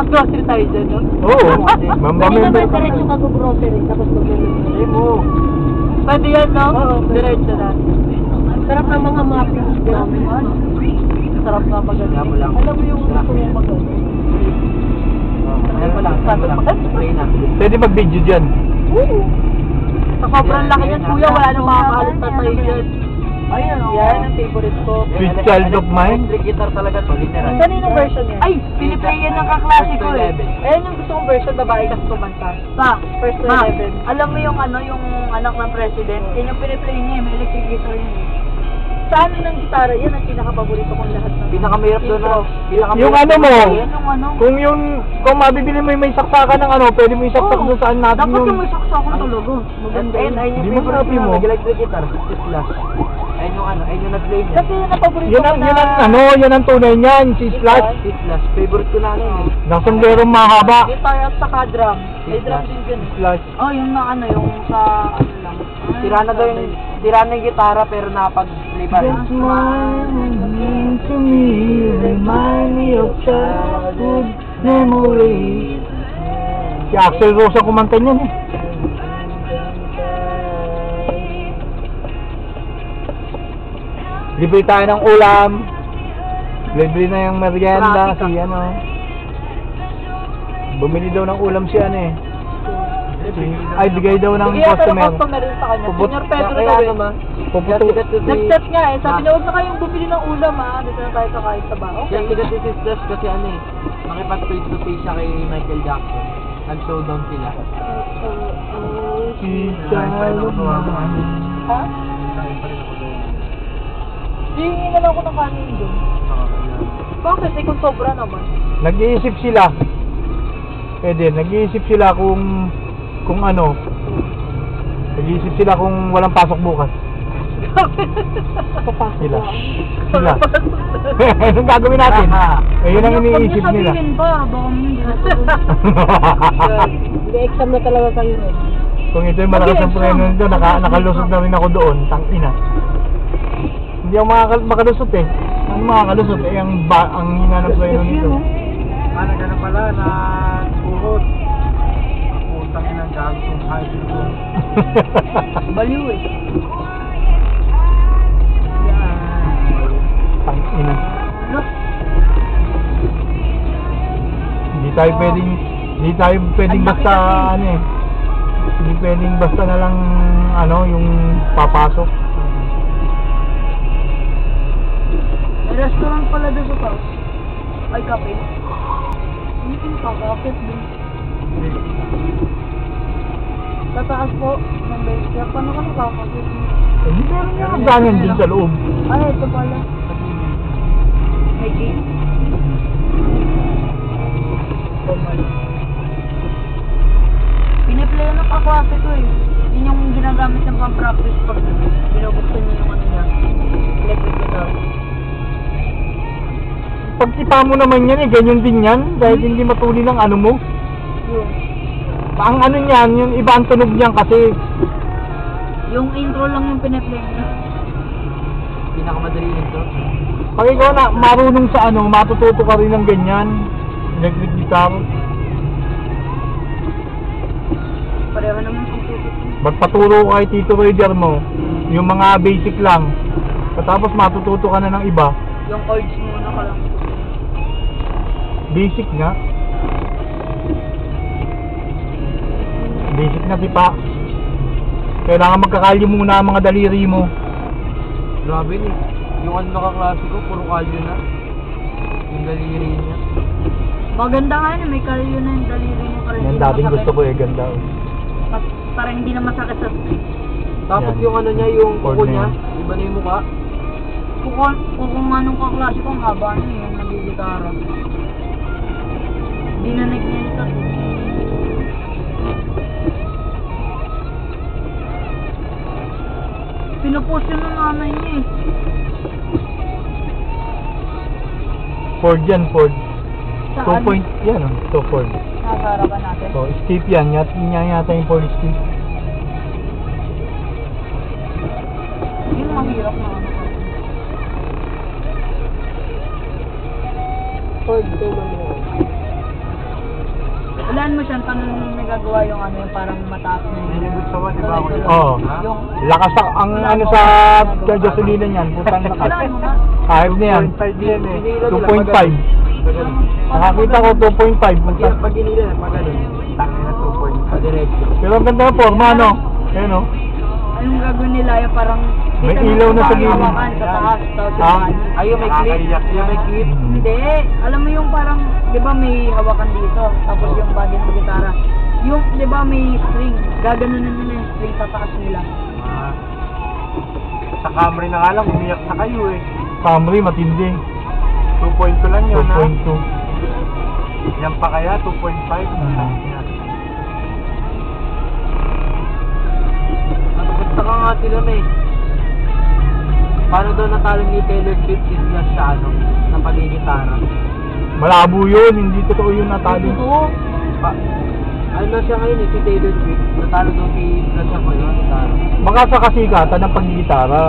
Mag-grocery tayo dyan, no? Oo. Pwede Mamamember naman ka. diretso mag-grocery tapos Hindi mo. Pwede yan, no? Oo. Diretso na. Sarap ng mga muffins. Sarap nga maganda. Kaya mo lang. Alam mo yung gusto mo maganda. Ayan mo lang. Play na. Pwede mag-video dyan. Sa sobrang laki niyan, kuya, wala nang makakalit na tayo dyan. Ayan, oh. Yan ang favorite ko. Sweet child of mine. Electric guitar talaga to, literal. Kaninong version yan? Ay, piniplay yan ng kaklase ko eh. 1 to 11. Ayan yung gusto kong version, babae kasi kumanta. Pa, first to 11. Alam mo yung ano, yung anak ng president, yan yung piniplay niya eh, may electric guitar yun eh. Sa ano ng gitara, yan ang pinaka-paborito kong lahat ng Pinakamahirap doon na. Yung ano mo, Yan yung ano. kung mabibili mo yung may saksakan ng ano, pwede mo isaksak doon saan natin Dapat yun. yung may saksakan talaga. Maganda Ayun, yun. ayun Hindi yung mo favorite sabi ko mo. na, nag-electric guitar. Slash. Ayun yung ano, ayun yung nag-play niya. Kasi yun ang paborito Yan ko ang, na... yan ang ano, yan ang tunay niyan, si Slash. Slash. Favorite ko na ano yun. Ng sombrerong mahaba. Guitar at saka drum. May drum din dyan. Slash. Oh, yung na ano, yung sa ano lang. Tira na daw yung, tira na yung gitara pero nakapag-play pa rin. To me, remind me of childhood memories. Si Axel Rosa kumanta niyan eh. Libre tayo ng ulam. Libre na yung merienda si ano. Bumili daw ng ulam si ano eh. Ay, bigay daw ng Bigyan ka ng customer. customer rin sa kanya. Puput- Senior Pedro Kaya daw ano eh. ma? Puputo. Nag-set nga eh. Sabi na, huwag na kayong bumili ng ulam ha. Dito na tayo kakain sa bar. Kaya Okay. sigat si Slash kasi ano eh. Makipag face to face siya kay Michael Jackson. Nag-showdown sila. Ha? Hihingi na lang ako ng kanin doon. Bakit? Eh kung sobra naman. Nag-iisip sila. Pwede, nag-iisip sila kung ano. Nag-iisip sila kung walang pasok bukas. Sila. Sila. Anong gagawin natin? Ayun ang iniisip nila. Sabihin pa, baka hindi na Hindi, exam na talaga kayo rin. Kung ito yung malakas ang preno nito, nakalusot na rin ako doon. Tangina. Hindi ako makalusot eh. Ano makakalusot? Eh, ang hina ng preno nito. Ano ka na pala na buhot. Putang inang gago kung high school. Baliw eh. Tangina. Look. Hindi tayo pwedeng basta ano eh. Hindi pwedeng basta na lang ano yung papasok. May restaurant pala doon sa taas. Ay, kape. Hindi yung kakapit din. Tataas po ng base kaya paano ka nakakapit? Hindi meron yung hangganan dun sa loob. Ay, ito pala. May gate. Piniplay ng kaklase ko eh. Yun yung ginagamit ng pang-practice pag binubuksan niya yung ano niya. Electric guitar. Pag ipa mo naman yan eh, ganyan din yan. Dahil hindi matuli ng ano mo. Yun. Ang ano niyan, yung iba ang tunog niyan kasi Yung intro lang yung piniplay niya. Pinakamadali nito. pag ikaw na marunong sa ano, matututo ka rin ng ganyan. Electric guitar. Pareho naman kung tutok. Magpaturo ko kay Tito Raider mo. Yung mga basic lang. Tapos matututo ka na ng iba. Yung chords muna ka lang. Basic nga. Basic na tipa. Kailangan magkakalyo muna ang mga daliri mo. Grabe ni. Yung ano nakaklase ko, puro kalyo na. Yung daliri niya. Maganda nga yun, may kalyo na yung daliri mo para Yan hindi dating masakit. gusto ko eh, ganda. Para hindi na masakit sa Tapos Yan. yung ano niya, yung Chord kuko na niya, yan. iba na yung mukha. kung anong kaklase ko, ang haba na yung nagigitara. Hindi na nag-nilta. Pinupost yun ng nanay niya eh. Ford yan, Ford. Saan? 2 point, yan oh, 2 Ford. Nasa harapan natin. So, escape yan. Yata yung Ford escape. Yun mahirap na ano. Ford, ito naman. Tandaan mo siya, paano nagagawa yung ano, yung parang mataas na yun. Nilibot sa di ba ako? Oo. Yung, Lakas ang ano sa gasolina niyan, putang lakas. kailangan mo nga. Kahit na yan, 2.5 yan eh. 2.5. Nakakita ko 2.5. Pag inila, pag ano, tangin na 2.5. Diretso. Pero ang ganda ng forma, no? Ayun, no? Anong gagawin nila yung parang May kita mo ilaw na sa yung gilid. hawakan sa taas, tapos yung Ah. body. Ayun, may clip. Yung may clip. Hindi, alam mo yung parang, di ba may hawakan dito, tapos yung body ng gitara. Yung, di ba may string, gaganunin nila yung string sa taas nila. Ah. Sa Camry na nga lang, umiyak na kayo eh. Camry, matindi. 2.2 lang yun ha. 2.2. Yan pa kaya, 2.5. Basta ka nga sila na eh. Paano daw natalo ni Taylor Swift is just sa ano, sa pagigitara? Malabo yun, hindi totoo yun natalo. Ano na siya ngayon eh, si Taylor Swift. Natalo daw si Sasha ko yun, gitara. Baka sa kasikatan ng paggitara.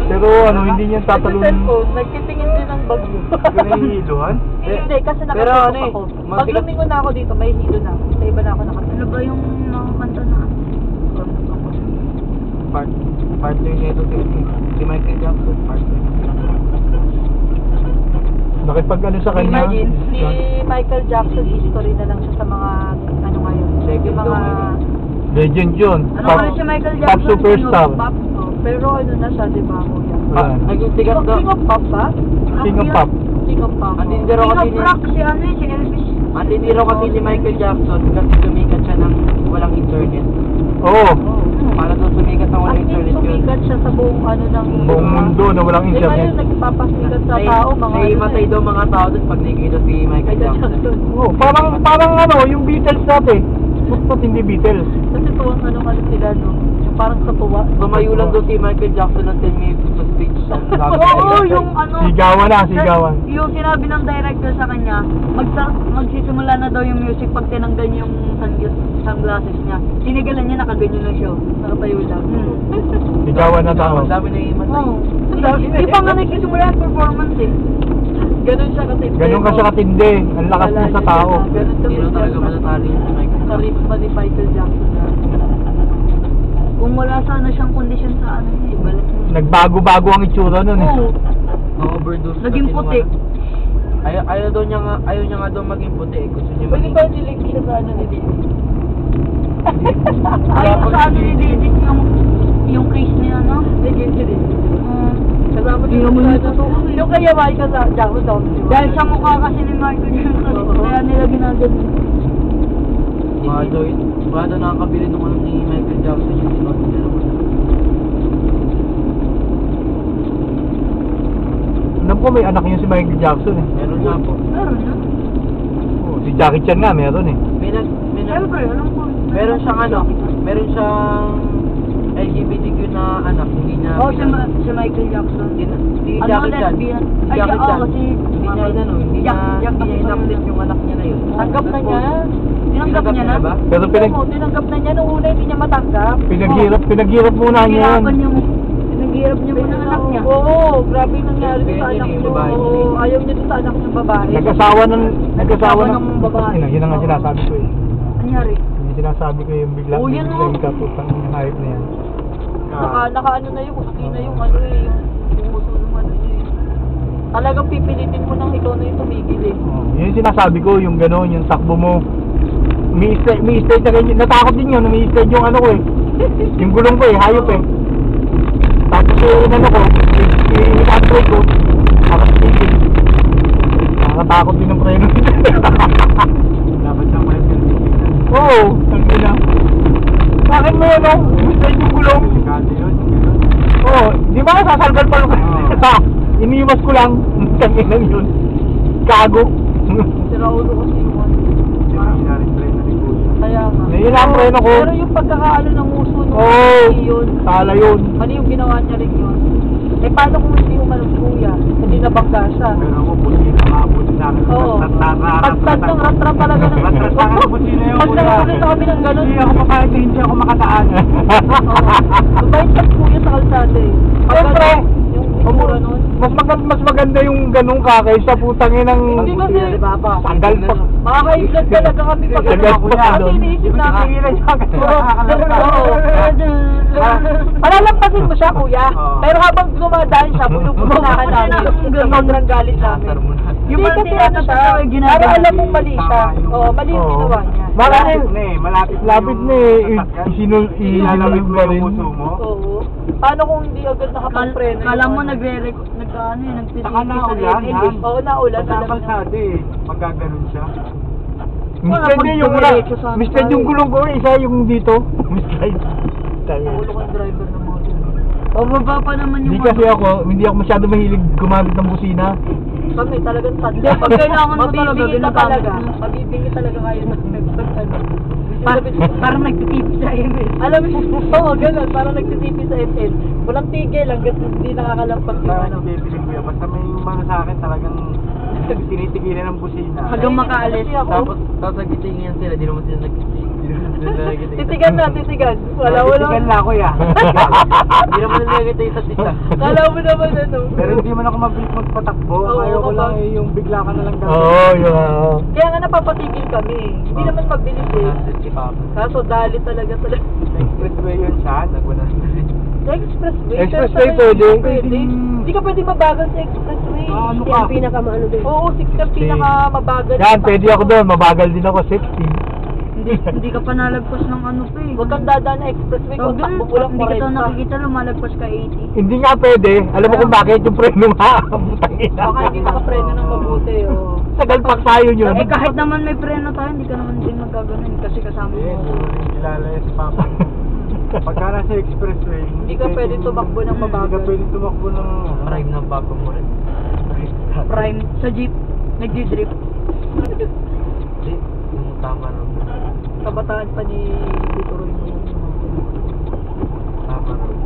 Pero ano, hindi niya Sa tatalunin. cellphone, nagtitingin din ng bagyo. Pinahihiluhan? Hindi, kasi Pero nakatutok ano eh, ako. Pag magsikat- lumingon na ako dito, may hilo na. Sa iba na ako nakatutok. Ano ba yung nakakanta na? Partner nito si Michael Jackson, partner. Nakipag ano sa kanya. Imagine, si Michael Jackson, history na lang siya sa mga, ano ngayon, Legend yung mga, daw, Legend yun. ano Pop, ba si Michael pop Jackson? superstar. King of Pop, oh. Pero ano na siya, di ba, kuya? Wala. Naging sikat daw. King of Pop ba? King of Pop. King of Pop. Ang hindi raw King kasi of niya- Rock, si ano yun, si Elvis. Ang hindi raw kasi ni Michael Jackson kasi sumikat siya ng walang internet. Oo. Para daw sumikat ng As walang in, internet yun. sumikat siya sa buong ano ng... Buong mundo na walang Di ba internet. yun, nagpapasikat sa tao, mga Naimatay daw mga tao doon pag nakikita si Michael Jackson. Oo, parang ano, yung Beatles dati. Tut hindi Beatles. Kasi tuwang ano sila, no? Yung parang sa tuwa. Tumayo lang daw si Michael Jackson ng 10 minutes sa stage. Oo, yung ano... Sigawan na, sigawan. Yung sinabi ng director sa kanya, magsisimula na daw yung music pag tinanggal niya yung sunglasses niya. Sinigalan niya, nakaganyan lang siya. Nakatayo lang. Sigawan na tao. Ang dami na imatay. Oo. Di pa nga nagsisimula yung performance eh. Ganun siya katindi. Ganun ka siya katindi. Ang lakas niya sa tao. Ganun Hindi na talaga matatalo yun si Michael Jackson. Karisma ni Michael Jackson na. Kung wala sana siyang kondisyon sa ano niya, ibalik mo. Nagbago-bago ang itsura nun eh. Oo. Na-overdose. Naging kasi puti. nung ano. Ayaw niya nga daw maging puti eh. Gusto niya Pwede maging... ba nilig siya sa ano ni Didi? Ayaw sa ano ni Didi yung case niya, no? Legend siya din. Kasama siya sa ano. Yung kaya Michael Jackson daw. Dahil sa mukha kasi ni Michael Jackson, kaya nila ginagano. Baka daw nakakabili nung ano ni Michael Jackson yung sinot niya naman. Alam ko may anak niya si Michael Jackson eh. Meron nga po. Meron na. Oo, si Jackie Chan nga meron eh. Siyempre, alam ko. Meron siyang ano, meron siyang LGBTQ na anak, hindi niya... Oh, si Michael Jackson. Si Ano, Jackie Chan. lesbian? Si Ay, Jackie oo, Chan. kasi... Hindi niya inano, hindi niya inaklit yung anak niya na yun. Tanggap na niya. Tinanggap niya na. ba? Pero Tinanggap na niya. Nung una, hindi niya matanggap. pinaghirap muna niya yan. Pinaghirap niya muna anak niya. Oo, grabe yung nangyari sa anak niya. Oo, ayaw niya doon sa anak niyang babae. Nag-asawa ng ng babae. Yun ang sinasabi ko eh. Nangyari. Yung sinasabi ko yung bigla. Oo, yan, biglang oh. kaputang yung hype na yan. Naka-ano na yung kusti na yung ano eh. Yung muso ng ano niya eh. Talagang pipilitin mo nang ikaw na yung tumigil eh. Oh, yun yung sinasabi ko, yung gano'n, yung takbo mo. Umi-straight na ganyan. Natakot din yun, umi-straight yung ano ko eh. Yung gulong ko eh, hayop eh. Tapos yung ano ko, i-control ko, nakasigil. Nakakatakot din ng preno. Dapat siyang may pinag-iigan. Oo, ang ina. Bakit mo yun, umi-straight yung gulong? Kasi yun. Oo, di ba sasalgal pa lang? Iniwas ko lang, tanginang yun. Kago. Si Raulo kasi yung ano. Sinari-play na ni Kuya. Kaya nga. Yun ang preno ko. Pero yung pagkakaano ng muso nung Oo, yun. tala yun. Ano yung ginawa niya rin yun? Eh paano kung hindi umalang kuya? Hindi nabangga siya. Pero ako puti na makaputi sa akin. Oo. Pagtad ng ratrat talaga ng Ratrat sa akin, puti na yun. Pag nakakulit na kami ng gano'n. Hindi ako makataan. Oo. Mabait sa kuya sa kalsada eh. Pag Siyempre. yung mura nun. Mas maganda yung ganun ka kaysa putangin ng Hindi kasi, sandal pa. makaka-inflat talaga kami pag Sandal pa Kasi doon. iniisip namin. Palalampasin mo siya, kuya. Oo. Pero habang dumadaan siya, punupunahan namin. Sobrang galit namin. Yung Hindi mga kasi ano siya, ginagawa para alam natin. mong mali siya. Oo, mali yung ginawa niya. Malapit na eh, malapit Lapit na eh. Ilalawit mo pa yung rin. puso mo. Oo. Paano kung hindi agad nakapag-preno? Kala mo nagtitipid Saka naulan, Han. Oo, naulan. Pagkakalsada eh, pagka ganun siya. Misled din yung diretso sa misled yung gulong ko, isa yung dito. Misled. Ulo ko yung driver ng motor. Bababa pa naman yung Hindi kasi hindi ako masyado mahilig gumamit ng busina. Kami talagang sad. Pag kailangan mo talaga, Mabibigit ka ginagamit talaga. mo. Mabibigit talaga kayo ng ano. Parang nagtitipid sa MS. Alam mo, oo, ganun. Parang nagtitipi sa ML. Walang tigil hanggang hindi nakakalampas yung Basta ano. bibiling ko yan. Basta may mga sa akin talagang tinitigilan ng busina. Hanggang makaalis. Tapos, sasagitingin sila, di naman sila nagtitigil. titigan na, titigan. Wala. Titigan na ako ya. Hindi naman nila nagkita isa't isa. Kala mo naman ano. Pero hindi man ako mabilis magpatakbo. Oo, Ayaw ko lang kapag- eh, yung bigla ka na lang Oo, yun. Kaya nga napapatigil kami. Hindi Oo. naman mabilis eh. Kaso dali talaga sila. Expressway yun siya. Sa expressway. Expressway pero sa pwede. Pwede. Hindi ka pwede mabagal sa expressway. Ah, ano Yan ka? ang pinakamaano doon. Oo, 60 ang pinakamabagal. Yan, pwede ako doon. Mabagal din ako, 60. Hindi ka pa nalagpas ng ano pa eh. Huwag kang dadaan na expressway kung Tawag takbo doon, mo lang hindi kita 40. nakikita, lumalagpas ka 80. Hindi nga pwede. Alam mo kung bakit yung preno nga. Putangina. Baka hindi nakapreno ng mabuti. Oh. Sagal paksayo yun. Eh kahit naman may preno tayo, hindi ka naman din magagano'n kasi kasama Hindi, mo. kilala yan si Papa. Pagka nasa expressway, Hindi ka pwede tumakbo ng Hindi ka mabagal. pwede tumakbo ng prime ng Papa mo rin. Prime sa jeep, nagdi-drip. Hindi, yung tama rin. Kabataan pa ni Dito Roy. Tama rin.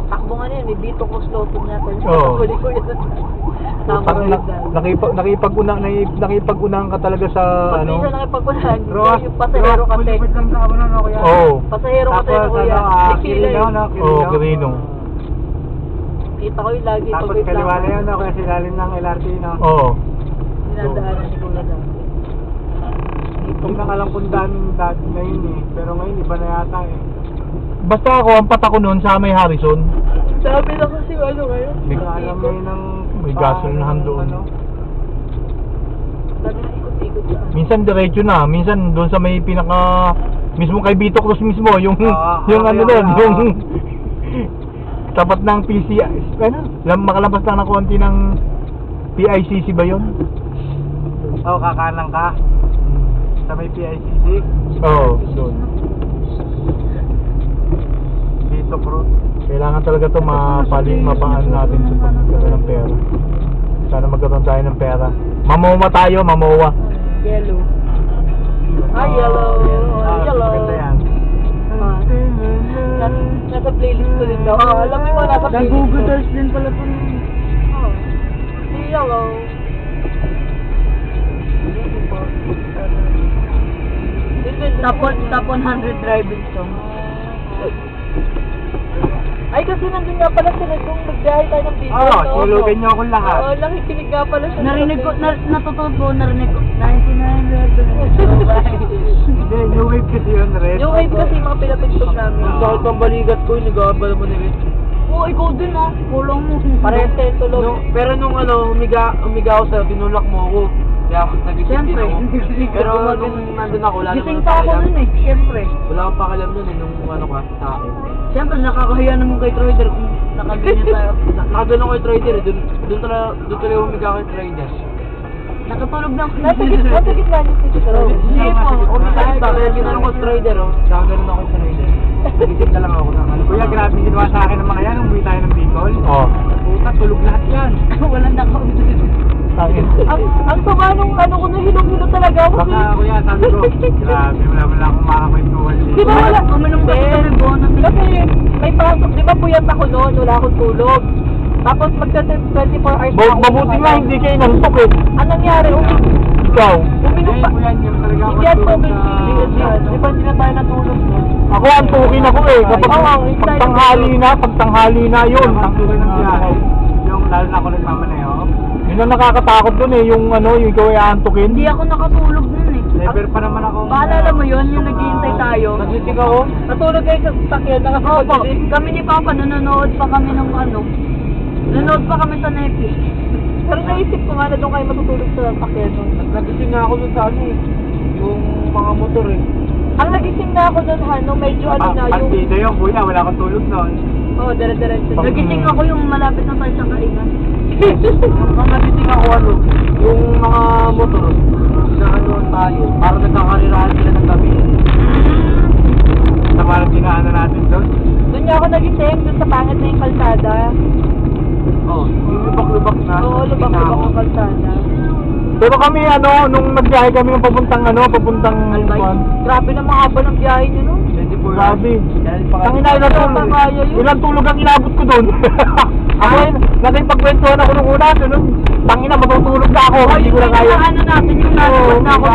Takbo nga niya, ni Dito Costotong yata. Oo. Huli ko yun. Tama Pag rin dahil. nakipag-unang ka talaga sa Pag ano. minsan nakipagpunahan, Ross, yung pasahero kasi. Kulipid lang sa ano, no, kuya? Oo. Pasahero kasi na kuya. May pila Kirino, yun. no? Oo, Kirino. Kita ko yung lagi. Tapos pag wait lang. kaliwa na yun, no? Kaya silalim ng LRT, no? Oo. Dinadaanan ni Kuya Dan. Hindi na alam kung daan dati na yun eh. Pero ngayon, iba na yata eh. Basta ako, ang pata ko noon sa may Harrison. Sabi na kasi ano ngayon. May- Hindi alam ngayon ng... May gasolinahan doon. Ano? Sabi na ikot-ikot sa ano. Minsan diretso na, minsan doon sa may pinaka mismo kay Vito Cruz mismo, yung yung ano doon, yung tapat ng PC, ano, makalampas lang ng konti ng PICC ba yun? Oo, kakanan ka. Sa may PICC. Oo, doon. Dito, bro. Kailangan talaga to mapaan natin sa pagkakaroon ng pera. Sana magkaroon tayo ng pera. Mamowa tayo, mamowa. Yellow. Ah, yellow. Ah, Yellow. maganda yan. Ah. Nasa playlist ko din daw. Oh, alam mo nasa playlist ko. Nag-Google Dolls din pala ito. Oh. Si Yellow. Top 100 driving song. Ay, kasi nandun nga pala sila kung magbiyahe tayo ng Bicol. Oo, tulugan niyo akong lahat. Oo, nakikinig nga pala siya. Narinig ko, natutulog ko, narinig ko. 99 Rebels. Hindi, new wave kasi yun, Red. Yung wave kasi mga pinapintog namin. Sakit ang balikat ko, nag-aabala mo ni Red. Oo, ikaw din ah. Kulang mo. Parehas tayo tulog. Pero nung ano, umiga ako sa'yo, tinulak mo ako. Kaya ako nagising din Siyempre. ako. Pero nung nandun ako, wala Gising naman pa ako pakialam. nun eh. Siyempre. Wala akong pakialam nun eh, nung ano ka sa akin. Siyempre, nakakahiya naman kay Troider kung nakaganyan tayo. Nakadun ako kay Trader eh, doon talaga umiga kay Trader. Nakatulog na ako. Nasa gitna niyo si Tito. Hindi po. Umiga ba? Kaya ginanong ko Trader oh. Saka ganun ako kay Trader. Nagising na lang ako. Kuya, grabe ginawa sa akin ng mga yan. Umuwi tayo ng Bicol. Oo. Puta, tulog lahat yan. Walang nakaulog. Ang sama nung ano ko na hilong-hilo talaga ako. Baka kuya, sabi ko, grabe, wala akong makakwentuhan Di ba wala? Uminom ka sa Ribona. Kasi may pasok, di ba puyat ako noon, wala akong tulog. Tapos magsa-24 hours na ako. Mabuti nga, hindi kayo nantok eh. Anong nangyari? Ikaw. Uminom pa. Kuya, hindi naman talaga ako Hindi yan tulog tubig. na- Di ba hindi na tayo natulog noon? Ako, antukin ako eh. Kapag Oo, pagtanghali na yun. Ang tuloy ng biyahe, yung lalo na ako nagmamaneho. Yun ang nakakatakot dun eh, yung ano, yung ikaw ay aantukin. Hindi ako nakatulog nun eh. Never pa naman ako. Paalala mo yun, yung naghihintay tayo. Nagising ako. Natulog kayo sa sasakyan, Opo, nakakapagdilim. kami ni Papa, nanonood pa kami ng ano. Nanonood pa kami sa Netflix. Pero naisip ko nga na doon kayo matutulog sa sasakyan nun. Nagising nga ako dun sa ano eh. Yung mga motor eh. Ang nagising na ako doon, ano, medyo ano na yung... Partida yung kuya, wala akong tulog noon. Oo, dire-diretso. Nagising ako yung malapit na tayo sa kainan. Ang nagising ako ano, yung mga motor na ano tayo, parang nagkakarirahan sila ng gabi. Sa parang dinaano natin doon. Doon niya ako nagising, doon sa pangit na yung kalsada. Oh, yung lubak-lubak na. Oo, lubak-lubak ang kalsada. Pero kami ano, nung nagbiyahe kami yung papuntang Albay. Grabe na mga haba ng biyahe niyo nun. 24 Grabe. Dahil pa Tangina, ilang tulog. Kaya yun. Ilang tulog ang inabot ko doon. Ako yun, nakipagkwentuhan ako nung una, sunod. Tangina, matutulog na ako. Hindi ko na kaya. Ano natin yung nanonood na ako